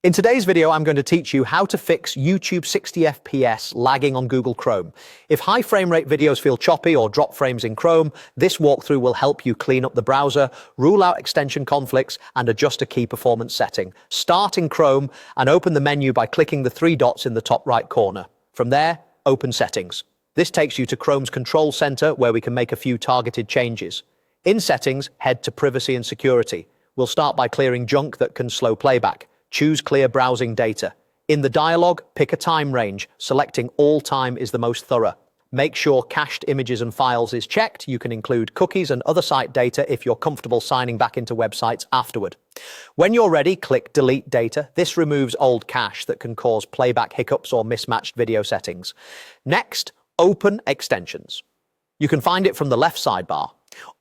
In today's video, I'm going to teach you how to fix YouTube 60 FPS lagging on Google Chrome. If high frame rate videos feel choppy or drop frames in Chrome, this walkthrough will help you clean up the browser, rule out extension conflicts, and adjust a key performance setting. Start in Chrome and open the menu by clicking the three dots in the top right corner. From there, open Settings. This takes you to Chrome's Control Center, where we can make a few targeted changes. In Settings, head to Privacy and Security. We'll start by clearing junk that can slow playback. Choose Clear Browsing Data. In the dialog, pick a time range. Selecting all time is the most thorough. Make sure cached images and files is checked. You can include cookies and other site data if you're comfortable signing back into websites afterward. When you're ready, click Delete Data. This removes old cache that can cause playback hiccups or mismatched video settings. Next, open Extensions. You can find it from the left sidebar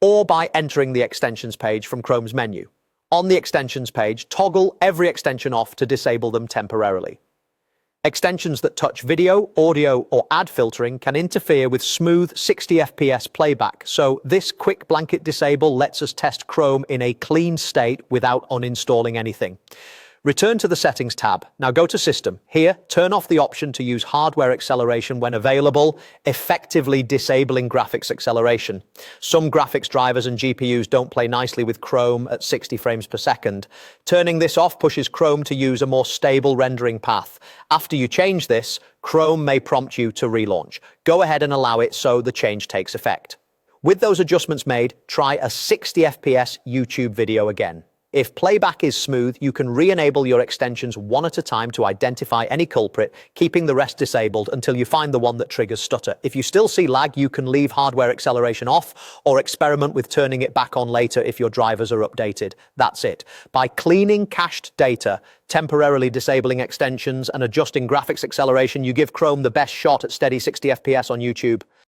or by entering the Extensions page from Chrome's menu. On the Extensions page, toggle every extension off to disable them temporarily. Extensions that touch video, audio, or ad filtering can interfere with smooth 60 FPS playback, so this quick blanket disable lets us test Chrome in a clean state without uninstalling anything. Return to the Settings tab. Now go to System. Here, turn off the option to use hardware acceleration when available, effectively disabling graphics acceleration. Some graphics drivers and GPUs don't play nicely with Chrome at 60 frames per second. Turning this off pushes Chrome to use a more stable rendering path. After you change this, Chrome may prompt you to relaunch. Go ahead and allow it so the change takes effect. With those adjustments made, try a 60 FPS YouTube video again. If playback is smooth, you can re-enable your extensions one at a time to identify any culprit, keeping the rest disabled until you find the one that triggers stutter. If you still see lag, you can leave hardware acceleration off or experiment with turning it back on later if your drivers are updated. That's it. By cleaning cached data, temporarily disabling extensions, and adjusting graphics acceleration, you give Chrome the best shot at steady 60 FPS on YouTube.